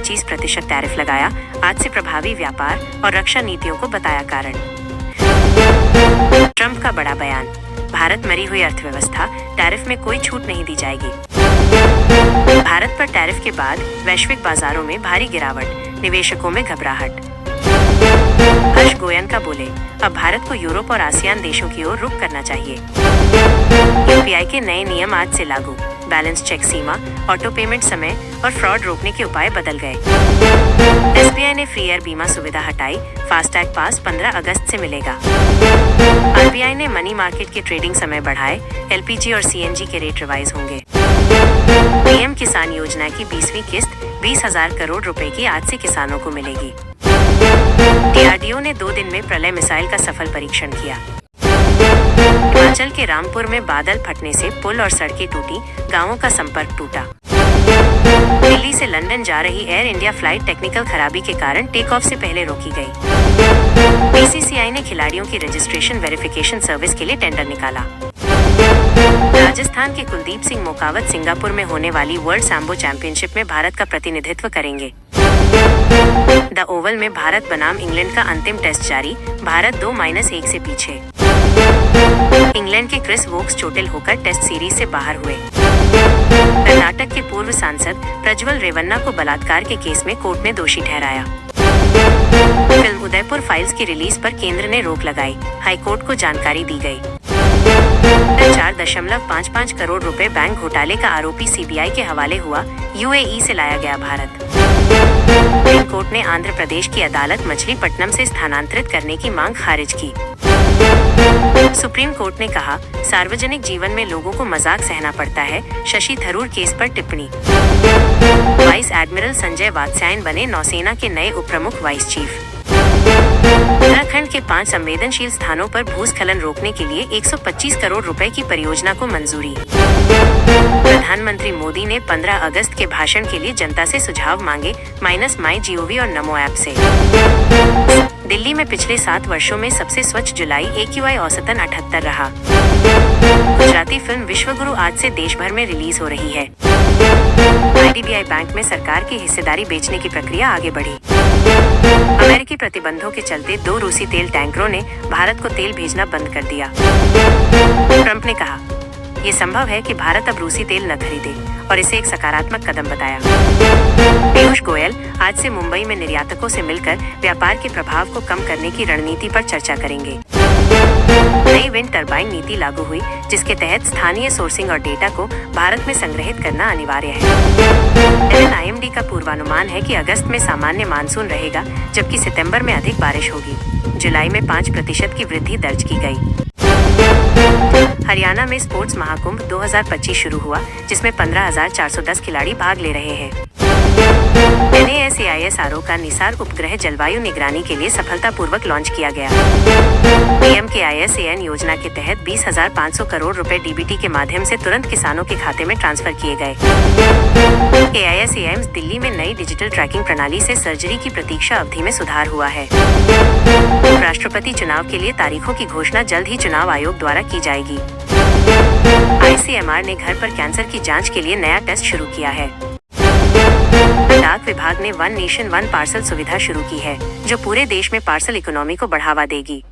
25% tariff लगाया, आज से प्रभावी व्यापार और रक्षा नीतियों को बताया कारण। ट्रंप का बड़ा बयान, भारत मरी हुई अर्थव्यवस्था, टैरिफ में कोई छूट नहीं दी जाएगी। भारत पर टैरिफ के बाद वैश्विक बाजारों में भारी गिरावट, निवेशकों में घबराहट। हर्ष गोयनका बोले, अब भारत को यूरोप और आसियान देशों की ओर रुख करना चाहिए। यूपीआई के नए नियम आज से लागू, बैलेंस चेक सीमा, ऑटो पेमेंट समय और फ्रॉड रोकने के उपाय बदल गए। एसबीआई ने फ्री एयर बीमा सुविधा हटाई, फास्टैग पास 15 अगस्त से मिलेगा। आरबीआई ने मनी मार्केट के ट्रेडिंग समय बढ़ाए, एलपीजी और सीएनजी के रेट रिवाइज होंगे। पीएम किसान योजना की 20वीं किस्त 20,000 करोड़ रुपए की आज से किसानों को मिलेगी। डीआरडीओ ने 2 दिन में प्रलय मिसाइल का सफल परीक्षण किया। हिमाचल के रामपुर में बादल फटने से पुल और सड़कें टूटी, गांवों का संपर्क टूटा। दिल्ली से लंदन जा रही एयर इंडिया फ्लाइट टेक्निकल खराबी के कारण टेक ऑफ से पहले रोकी गई। बीसीसीआई ने खिलाड़ियों की रजिस्ट्रेशन वेरिफिकेशन सर्विस के लिए टेंडर निकाला। राजस्थान के कुलदीप सिंह मोकावत सिंगापुर में होने वाली वर्ल्ड सैम्बो चैंपियनशिप में भारत का प्रतिनिधित्व करेंगे। द ओवल में भारत बनाम इंग्लैंड का अंतिम टेस्ट जारी, भारत 2-1 से पीछे। इंग्लैंड के क्रिस वोक्स चोटिल होकर टेस्ट सीरीज से बाहर हुए। कर्नाटक के पूर्व सांसद प्रज्वल रेवन्ना को बलात्कार के केस में कोर्ट ने दोषी ठहराया। फिल्म उदयपुर फाइल्स की रिलीज पर केंद्र ने रोक लगाई, हाईकोर्ट को जानकारी दी गई। 4.55 करोड़ रुपए बैंक घोटाले का आरोपी सीबीआई के हवाले हुआ, यूएई से लाया गया भारत। सुप्रीम कोर्ट ने आंध्र प्रदेश की अदालत मछलीपट्टनम से स्थानांतरित करने की मांग खारिज की। सुप्रीम कोर्ट ने कहा, सार्वजनिक जीवन में लोगों को मजाक सहना पड़ता है, शशि थरूर केस पर टिप्पणी। वाइस एडमिरल संजय वात्स्यायन बने नौसेना के नए उपप्रमुख वाइस चीफ। उत्तराखंड के 5 संवेदनशील स्थानों पर भूस्खलन रोकने के लिए 125 करोड़ रुपए की परियोजना को मंजूरी। प्रधानमंत्री मोदी ने 15 अगस्त के भाषण के लिए जनता से सुझाव मांगे, MyGov और नमो ऐप से। दिल्ली में पिछले 7 वर्षों में सबसे स्वच्छ जुलाई AQI औसतन 78 रहा। गुजराती फिल्म विश्वगुरु आज से देश भर में रिलीज हो रही है। IDBI बैंक में सरकार की हिस्सेदारी बेचने की प्रक्रिया आगे बढ़ी। अमेरिकी प्रतिबंधों के चलते 2 रूसी तेल टैंकरों ने भारत को तेल भेजना बंद कर दिया। ट्रंप ने कहा, ये संभव है कि भारत अब रूसी तेल न खरीदे और इसे एक सकारात्मक कदम बताया। पीयूष गोयल आज से मुंबई में निर्यातकों से मिलकर व्यापार के प्रभाव को कम करने की रणनीति पर चर्चा करेंगे। नई विंड टरबाइन नीति लागू हुई, जिसके तहत स्थानीय सोर्सिंग और डेटा को भारत में संग्रहित करना अनिवार्य है। IMD का पूर्वानुमान है कि अगस्त में सामान्य मानसून रहेगा, जबकि सितंबर में अधिक बारिश होगी। जुलाई में 5% की वृद्धि दर्ज की गई। हरियाणा में स्पोर्ट्स महाकुंभ 2025 शुरू हुआ, जिसमें 15,410 खिलाड़ी भाग ले रहे हैं। NASAIS का निसार उपग्रह जलवायु निगरानी के लिए सफलतापूर्वक लॉन्च किया गया। PM KISAN योजना के तहत 20,500 करोड़ रुपए DBT के माध्यम से तुरंत किसानों के खाते में ट्रांसफर किए गए। AIS दिल्ली में नई डिजिटल ट्रैकिंग प्रणाली से सर्जरी की प्रतीक्षा अवधि में सुधार हुआ है। राष्ट्रपति चुनाव के लिए तारीखों की घोषणा जल्द ही चुनाव आयोग द्वारा की जाएगी। ICMR ने घर पर कैंसर की जांच के लिए नया टेस्ट शुरू किया है। डाक विभाग ने वन नेशन वन पार्सल सुविधा शुरू की है, जो पूरे देश में पार्सल इकोनॉमी को बढ़ावा देगी।